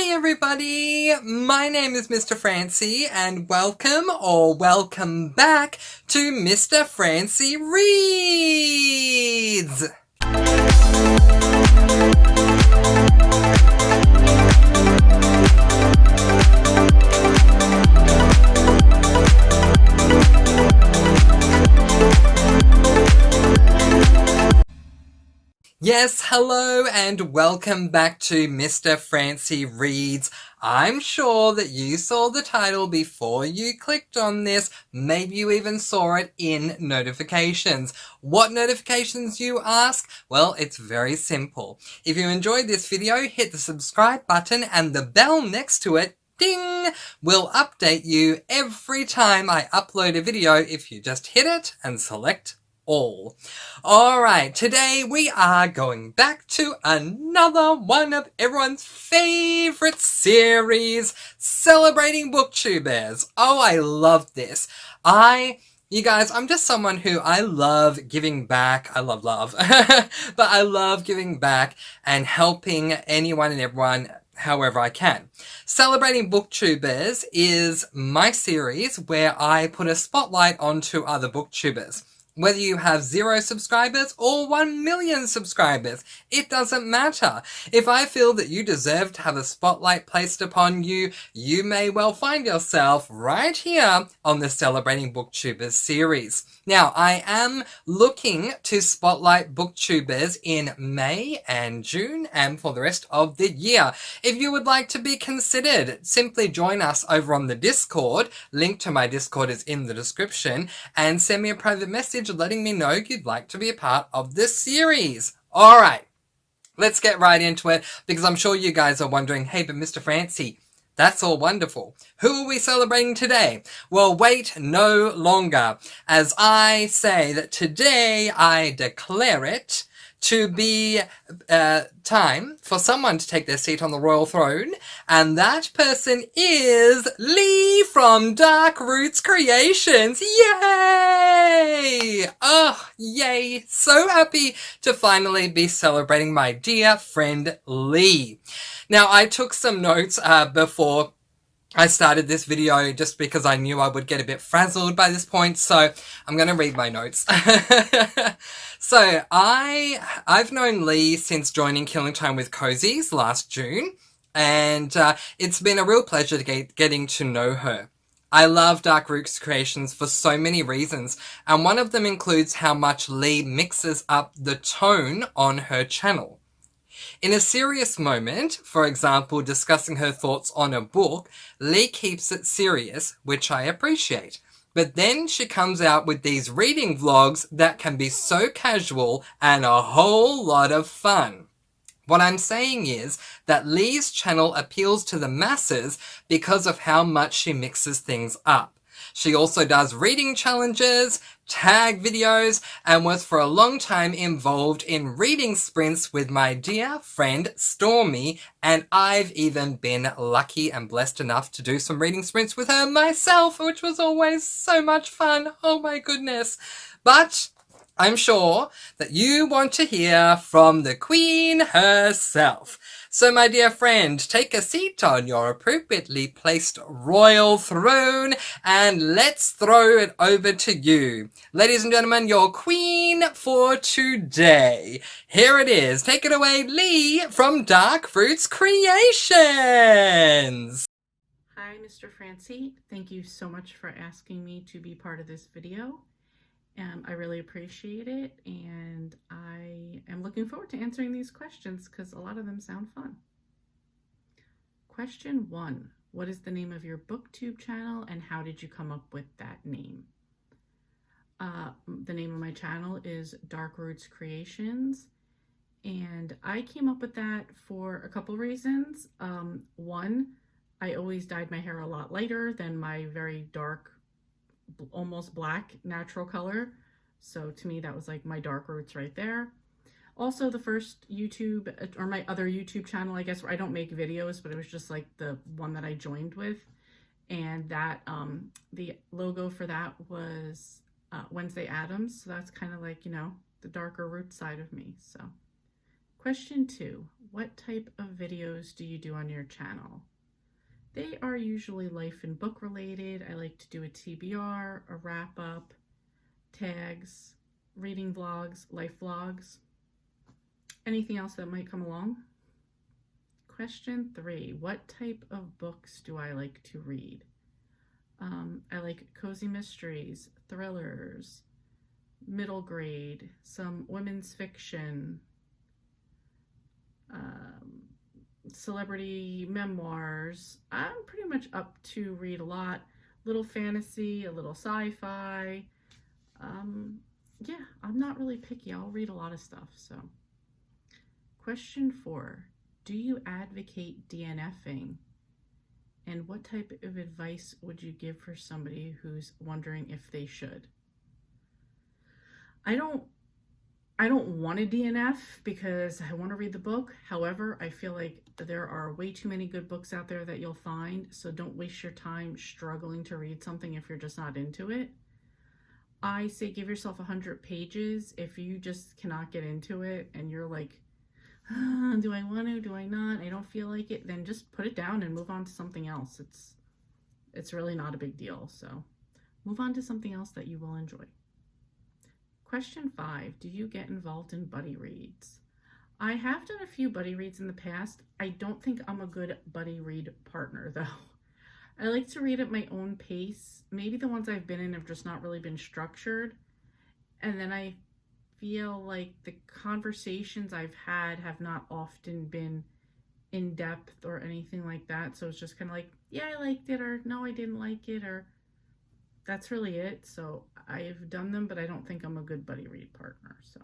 Hey everybody, my name is Mr. Francy and welcome back to Mr. Francy Reads! Yes, hello and welcome back to Mr. Francy Reads. I'm sure that you saw the title before you clicked on this. Maybe you even saw it in notifications. What notifications, you ask? Well, it's very simple. If you enjoyed this video, hit the subscribe button and the bell next to it, ding, will update you every time I upload a video if you just hit it and select all. Alright, today we are going back to another one of everyone's favourite series, celebrating Booktubers. Oh, I love this. You guys, I'm just someone who I love giving back. I love, but I love giving back and helping anyone and everyone however I can. Celebrating Booktubers is my series where I put a spotlight onto other Booktubers. Whether you have 0 subscribers or 1 million subscribers, it doesn't matter. If I feel that you deserve to have a spotlight placed upon you, you may well find yourself right here on the Celebrating Booktubers series. Now, I am looking to spotlight Booktubers in May and June and for the rest of the year. If you would like to be considered, simply join us over on the Discord. Link to my Discord is in the description, and send me a private message letting me know you'd like to be a part of this series. Alright, let's get right into it, because I'm sure you guys are wondering, hey, but Mr. Francy, that's all wonderful. Who are we celebrating today? Well, wait no longer, as I say that today I declare it to be time for someone to take their seat on the royal throne, and that person is Lee from Dark Roots Creations. Yay! Oh, yay! So happy to finally be celebrating my dear friend Lee. Now, I took some notes before I started this video just because I knew I would get a bit frazzled by this point, so I'm going to read my notes. So, I've known Lee since joining Killing Time with Cozies last June, and it's been a real pleasure getting to know her. I love Dark Roots Creations for so many reasons, and one of them includes how much Lee mixes up the tone on her channel. In a serious moment, for example, discussing her thoughts on a book, Lee keeps it serious, which I appreciate. But then she comes out with these reading vlogs that can be so casual and a whole lot of fun. What I'm saying is that Lee's channel appeals to the masses because of how much she mixes things up. She also does reading challenges, tag videos, and was for a long time involved in reading sprints with my dear friend Stormy, and I've even been lucky and blessed enough to do some reading sprints with her myself, which was always so much fun. Oh my goodness. But I'm sure that you want to hear from the Queen herself. So my dear friend, take a seat on your appropriately placed royal throne and let's throw it over to you. Ladies and gentlemen, your queen for today. Here it is. Take it away, Lee from Dark Roots Creations. Hi, Mr. Francy. Thank you so much for asking me to be part of this video. I really appreciate it, and I am looking forward to answering these questions because a lot of them sound fun. Question 1. What is the name of your booktube channel and how did you come up with that name? The name of my channel is Dark Roots Creations, and I came up with that for a couple reasons. One, I always dyed my hair a lot lighter than my very dark, almost black natural color, so to me that was like my dark roots right there. Also, the first YouTube, or my other YouTube channel, I guess, where I don't make videos, but it was just like the one that I joined with, and that the logo for that was Wednesday Addams, so that's kind of like, you know, the darker root side of me. So Question 2. What type of videos do you do on your channel? They are usually life and book related. I like to do a TBR, a wrap up, tags, reading vlogs, life vlogs. Anything else that might come along? Question 3. What type of books do I like to read? I like cozy mysteries, thrillers, middle grade, some women's fiction, celebrity memoirs. I'm pretty much up to read a lot. Little fantasy, a little sci-fi. Yeah, I'm not really picky. I'll read a lot of stuff. So, question 4. Do you advocate DNFing? And what type of advice would you give for somebody who's wondering if they should? I don't want to DNF because I want to read the book. However, I feel like there are way too many good books out there that you'll find. So don't waste your time struggling to read something if you're just not into it. I say give yourself 100 pages. If you just cannot get into it and you're like, do I want to, do I not, I don't feel like it, then just put it down and move on to something else. It's really not a big deal. So move on to something else that you will enjoy. Question 5, do you get involved in buddy reads? I have done a few buddy reads in the past. I don't think I'm a good buddy read partner though. I like to read at my own pace. Maybe the ones I've been in have just not really been structured. And then I feel like the conversations I've had have not often been in depth or anything like that. So it's just kind of like, yeah, I liked it, or no, I didn't like it, or that's really it. So I've done them, but I don't think I'm a good buddy read partner. So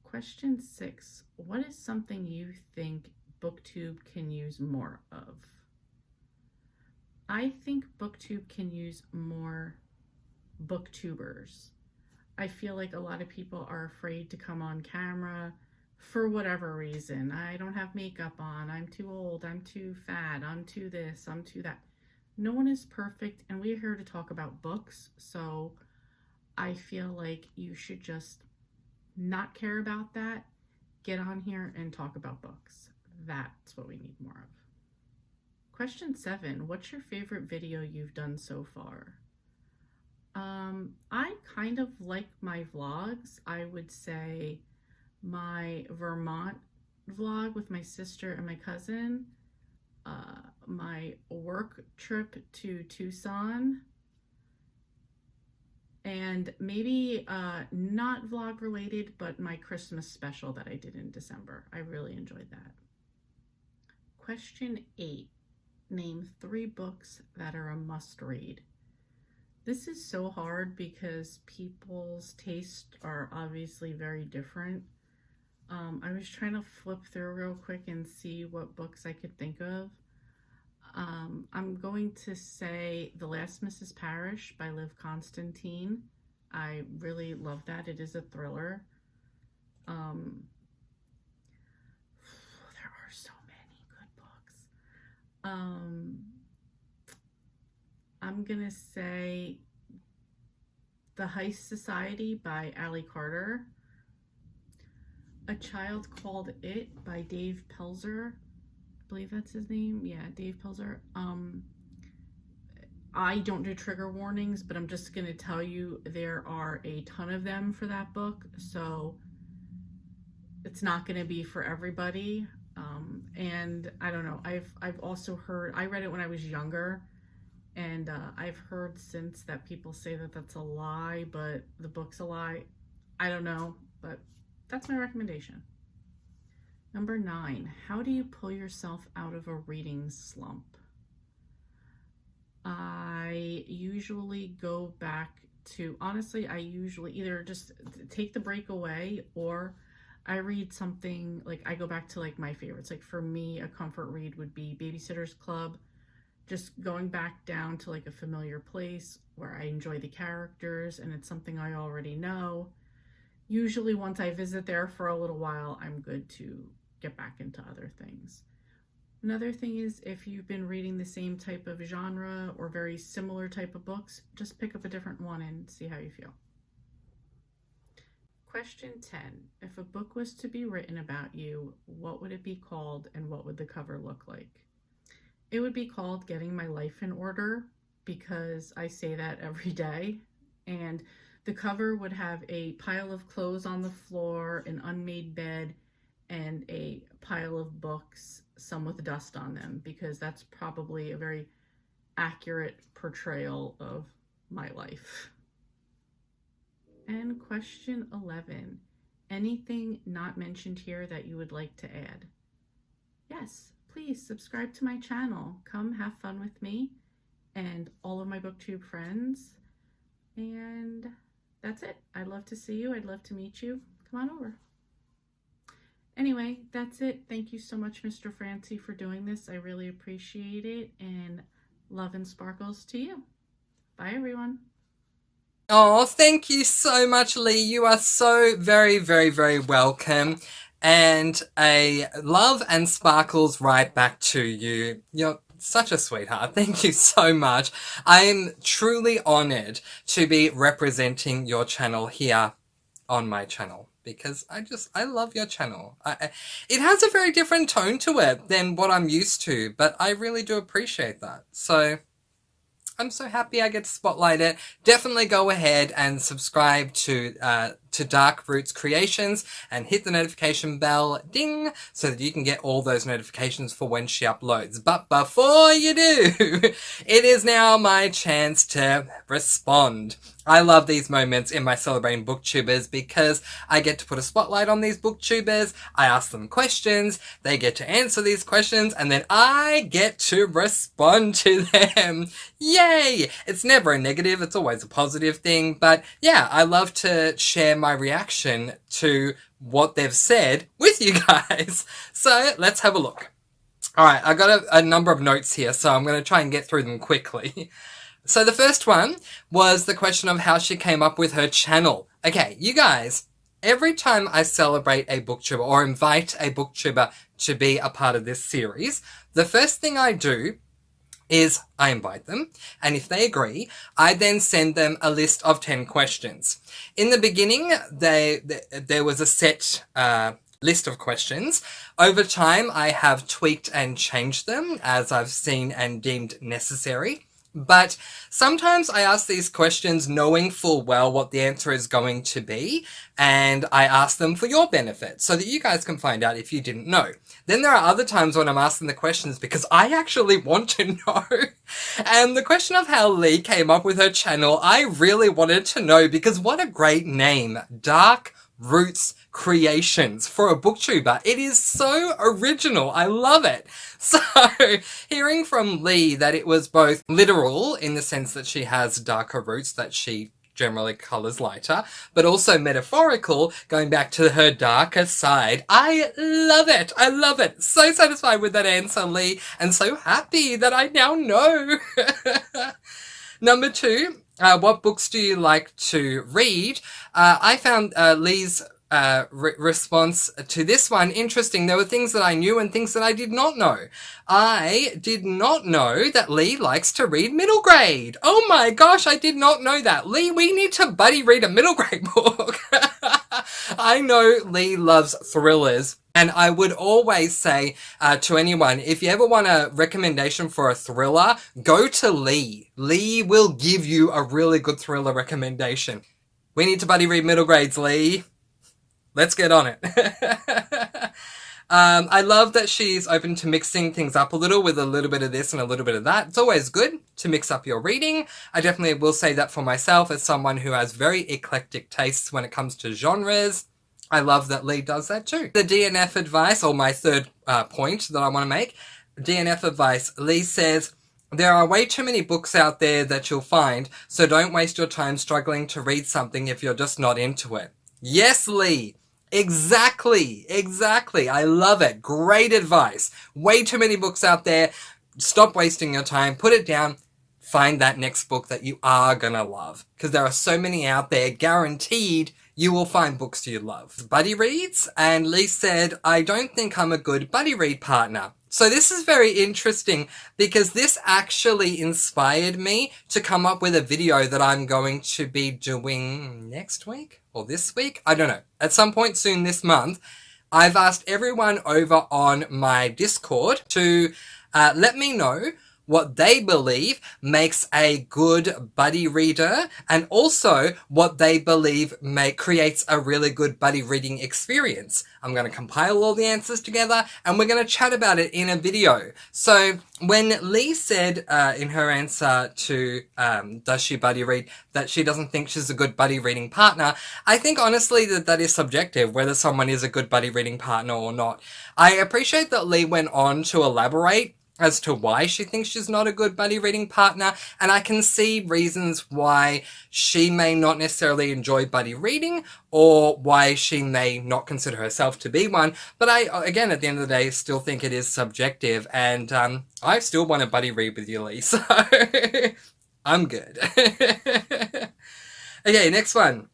question 6, what is something you think Booktube can use more of? I think Booktube can use more booktubers. I feel like a lot of people are afraid to come on camera for whatever reason. I don't have makeup on, I'm too old, I'm too fat, I'm too this, I'm too that. No one is perfect, and we're here to talk about books, so I feel like you should just not care about that. Get on here and talk about books. That's what we need more of. Question 7, what's your favorite video you've done so far? I kind of like my vlogs. I would say my Vermont vlog with my sister and my cousin, my work trip to Tucson, and maybe not vlog related, but my Christmas special that I did in December. I really enjoyed that. Question 8, name 3 books that are a must read. This is so hard because people's tastes are obviously very different. I was trying to flip through real quick and see what books I could think of. I'm going to say The Last Mrs. Parrish by Liv Constantine. I really love that. It is a thriller. There are so many good books. I'm gonna say The Heist Society by Allie Carter. A Child Called It by Dave Pelzer. I believe that's his name. Yeah, Dave Pelzer. I don't do trigger warnings, but I'm just gonna tell you there are a ton of them for that book, so it's not gonna be for everybody. And I don't know. I've also heard, I read it when I was younger, and I've heard since that people say that that's a lie, but the book's a lie. I don't know, but that's my recommendation. Number 9, how do you pull yourself out of a reading slump? I usually go back to, honestly, I usually either just take the break away, or I read something, like I go back to like my favorites. Like for me, a comfort read would be Babysitter's Club. Just going back down to like a familiar place where I enjoy the characters and it's something I already know. Usually once I visit there for a little while, I'm good to get back into other things. Another thing is, if you've been reading the same type of genre or very similar type of books, just pick up a different one and see how you feel. Question 10. If a book was to be written about you, what would it be called and what would the cover look like? It would be called Getting My Life in Order, because I say that every day. And the cover would have a pile of clothes on the floor, an unmade bed, and a pile of books, some with dust on them, because that's probably a very accurate portrayal of my life. And question 11. Anything not mentioned here that you would like to add? Yes, please subscribe to my channel. Come have fun with me and all of my booktube friends. And that's it. I'd love to see you. I'd love to meet you. Come on over. Anyway, that's it. Thank you so much, Mr. Francy, for doing this. I really appreciate it. And love and sparkles to you. Bye, everyone. Oh, thank you so much, Lee. You are so very, very, very welcome. And a love and sparkles right back to you. You're such a sweetheart. Thank you so much. I am truly honored to be representing your channel here on my channel, because I love your channel. It has a very different tone to it than what I'm used to, but I really do appreciate that. So I'm so happy I get to spotlight it. Definitely go ahead and subscribe to Dark Roots Creations and hit the notification bell, ding, so that you can get all those notifications for when she uploads. But before you do, it is now my chance to respond. I love these moments in my Celebrating Booktubers because I get to put a spotlight on these booktubers, I ask them questions, they get to answer these questions, and then I get to respond to them. Yay! It's never a negative, it's always a positive thing, but yeah, I love to share my reaction to what they've said with you guys. So let's have a look. Alright, I got a number of notes here, so I'm going to try and get through them quickly. So the first one was the question of how she came up with her channel. Okay, you guys, every time I celebrate a booktuber or invite a booktuber to be a part of this series, the first thing I do is I invite them, and if they agree, I then send them a list of 10 questions. In the beginning, there was a set list of questions. Over time, I have tweaked and changed them as I've seen and deemed necessary. But sometimes I ask these questions knowing full well what the answer is going to be, and I ask them for your benefit so that you guys can find out if you didn't know. Then there are other times when I'm asking the questions because I actually want to know. And the question of how Lee came up with her channel, I really wanted to know because what a great name. Dark Roots Creations for a booktuber. It is so original. I love it. So hearing from Lee that it was both literal in the sense that she has darker roots that she generally colours lighter, but also metaphorical, going back to her darker side. I love it. I love it. So satisfied with that answer, Lee, and so happy that I now know. Number 2, what books do you like to read? I found Lee's response to this one interesting. There were things that I knew and things that I did not know. I did not know that Lee likes to read middle grade. Oh my gosh, I did not know that. Lee, we need to buddy read a middle grade book. I know Lee loves thrillers. And I would always say to anyone, if you ever want a recommendation for a thriller, go to Lee. Lee will give you a really good thriller recommendation. We need to buddy read middle grades, Lee. Let's get on it. I love that she's open to mixing things up a little with a little bit of this and a little bit of that. It's always good to mix up your reading. I definitely will say that for myself as someone who has very eclectic tastes when it comes to genres. I love that Lee does that too. The DNF advice, or my third point that I want to make, DNF advice, Lee says, there are way too many books out there that you'll find, so don't waste your time struggling to read something if you're just not into it. Yes, Lee. Exactly. I love it. Great advice. Way too many books out there. Stop wasting your time. Put it down. Find that next book that you are gonna love. Because there are so many out there. Guaranteed you will find books you love. Buddy reads, and Lee said, I don't think I'm a good buddy read partner. So this is very interesting because this actually inspired me to come up with a video that I'm going to be doing next week. or this week, I don't know, at some point soon this month, I've asked everyone over on my Discord to let me know what they believe makes a good buddy reader, and also what they believe creates a really good buddy reading experience. I'm going to compile all the answers together, and we're going to chat about it in a video. So when Lee said in her answer to does she buddy read, that she doesn't think she's a good buddy reading partner, I think honestly that is subjective, whether someone is a good buddy reading partner or not. I appreciate that Lee went on to elaborate as to why she thinks she's not a good buddy reading partner, and I can see reasons why she may not necessarily enjoy buddy reading, or why she may not consider herself to be one, but I, again, at the end of the day, still think it is subjective, and I still want to buddy read with you, Lee, so I'm good. Okay, next one.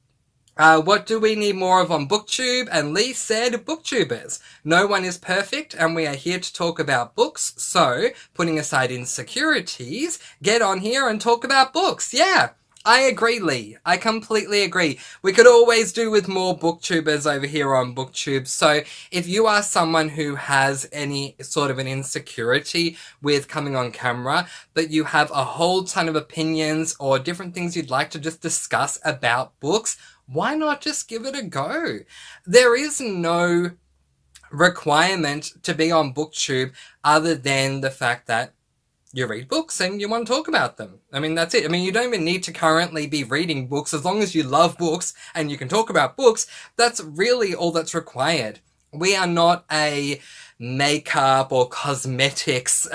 What do we need more of on Booktube? And Lee said, Booktubers. No one is perfect, and we are here to talk about books. So, putting aside insecurities, get on here and talk about books. Yeah, I agree, Lee. I completely agree. We could always do with more Booktubers over here on Booktube. So, if you are someone who has any sort of an insecurity with coming on camera, but you have a whole ton of opinions or different things you'd like to just discuss about books, why not just give it a go? There is no requirement to be on Booktube other than the fact that you read books and you want to talk about them. I mean, that's it. I mean, you don't even need to currently be reading books. As long as you love books and you can talk about books, that's really all that's required. We are not a makeup or cosmetics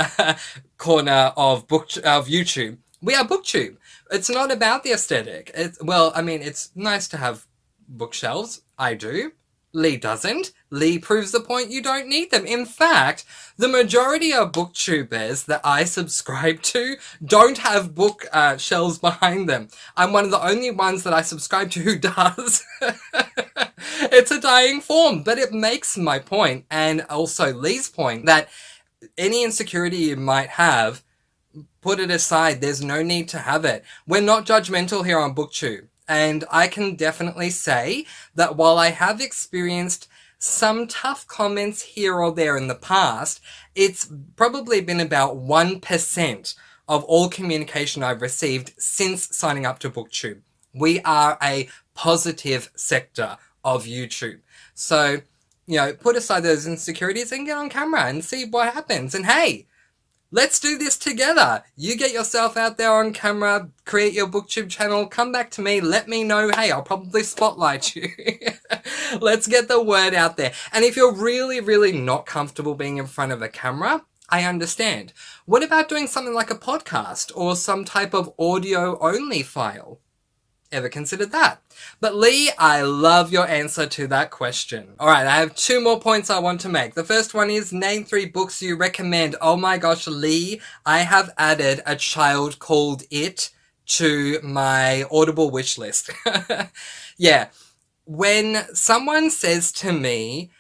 corner of YouTube. We are Booktube. It's not about the aesthetic. Well, I mean, it's nice to have bookshelves. I do. Lee doesn't. Lee proves the point you don't need them. In fact, the majority of Booktubers that I subscribe to don't have book shelves behind them. I'm one of the only ones that I subscribe to who does. It's a dying form, but it makes my point, and also Lee's point, that any insecurity you might have, put it aside. There's no need to have it. We're not judgmental here on Booktube. And I can definitely say that while I have experienced some tough comments here or there in the past, it's probably been about 1% of all communication I've received since signing up to Booktube. We are a positive sector of YouTube. So, you know, put aside those insecurities and get on camera and see what happens. And hey, let's do this together. You get yourself out there on camera, create your Booktube channel, come back to me, let me know, hey, I'll probably spotlight you. Let's get the word out there. And if you're really, really not comfortable being in front of a camera, I understand. What about doing something like a podcast or some type of audio-only file? Ever considered that? But Lee, I love your answer to that question. Alright, I have 2 more points I want to make. The first one is, name 3 books you recommend. Oh my gosh, Lee, I have added A Child Called It to my Audible wish list. Yeah, when someone says to me,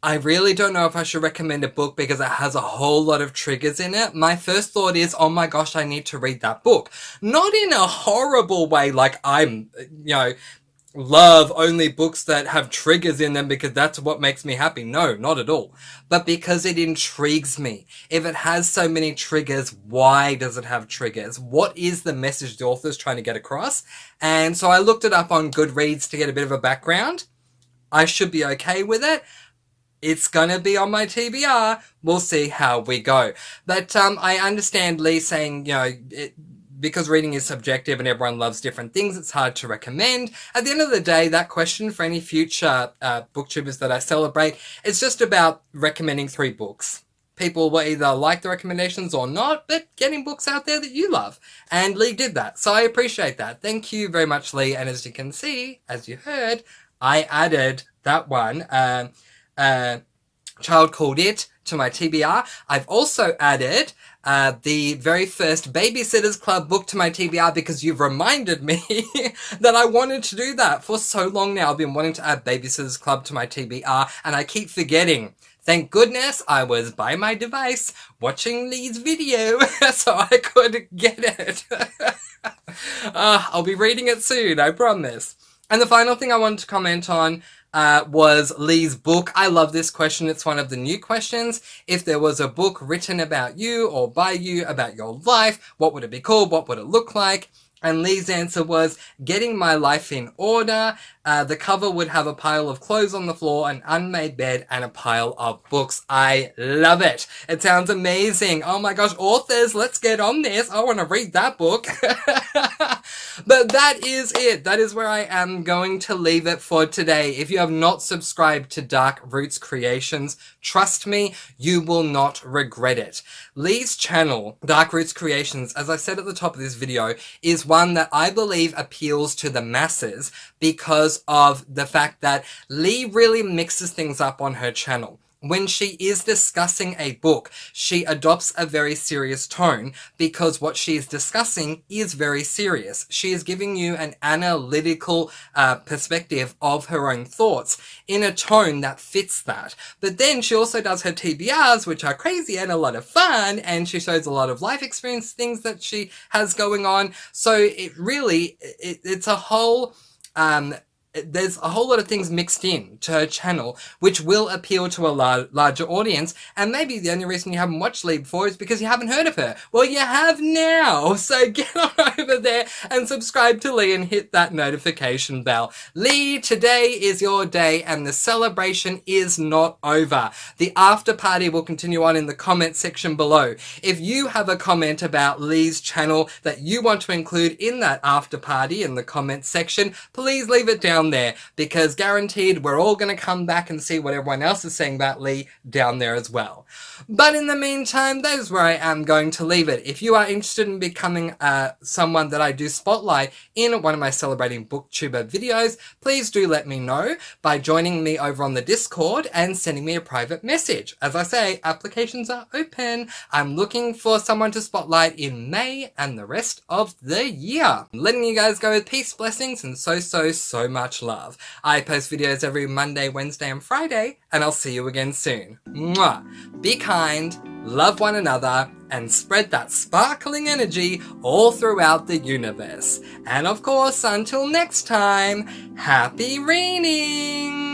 I really don't know if I should recommend a book because it has a whole lot of triggers in it, my first thought is, oh my gosh, I need to read that book. Not in a horrible way, like I'm, love only books that have triggers in them because that's what makes me happy. No, not at all. But because it intrigues me. If it has so many triggers, why does it have triggers? What is the message the author's trying to get across? And so I looked it up on Goodreads to get a bit of a background. I should be okay with it. It's gonna be on my TBR. We'll see how we go. But I understand Lee saying, because reading is subjective and everyone loves different things, it's hard to recommend. At the end of the day, that question for any future booktubers that I celebrate, it's just about recommending 3 books. People will either like the recommendations or not, but getting books out there that you love. And Lee did that, so I appreciate that. Thank you very much, Lee. And as you can see, as you heard, I added that one, Child Called It, to my TBR. I've also added the very first Babysitters Club book to my TBR because you've reminded me that I wanted to do that for so long now. I've been wanting to add Babysitters Club to my TBR and I keep forgetting. Thank goodness I was by my device watching Lee's video so I could get it. I'll be reading it soon, I promise. And the final thing I wanted to comment on was Lee's book. I love this question. It's one of the new questions. If there was a book written about you or by you about your life, what would it be called? What would it look like? And Lee's answer was Getting My Life in Order. The cover would have a pile of clothes on the floor, an unmade bed, and a pile of books. I love it. It sounds amazing. Oh my gosh, authors, let's get on this. I want to read that book. But that is it. That is where I am going to leave it for today. If you have not subscribed to Dark Roots Creations, trust me, you will not regret it. Lee's channel, Dark Roots Creations, as I said at the top of this video, is one that I believe appeals to the masses because of the fact that Lee really mixes things up on her channel. When she is discussing a book, she adopts a very serious tone because what she is discussing is very serious. She is giving you an analytical perspective of her own thoughts in a tone that fits that. But then she also does her TBRs, which are crazy and a lot of fun, and she shows a lot of life experience things that she has going on. So it really, it's a whole... there's a whole lot of things mixed in to her channel, which will appeal to a larger audience, and maybe the only reason you haven't watched Lee before is because you haven't heard of her. Well, you have now, so get on over there and subscribe to Lee and hit that notification bell. Lee, today is your day, and the celebration is not over. The after party will continue on in the comment section below. If you have a comment about Lee's channel that you want to include in that after party in the comment section, please leave it down there, because guaranteed we're all going to come back and see what everyone else is saying about Lee down there as well. But in the meantime, that is where I am going to leave it. If you are interested in becoming someone that I do spotlight in one of my Celebrating Booktuber videos, please do let me know by joining me over on the Discord and sending me a private message. As I say, applications are open. I'm looking for someone to spotlight in May and the rest of the year. Letting you guys go with peace, blessings, and so much love. I post videos every Monday, Wednesday, and Friday, and I'll see you again soon. Mwah! Be kind, love one another, and spread that sparkling energy all throughout the universe. And of course, until next time, happy reading!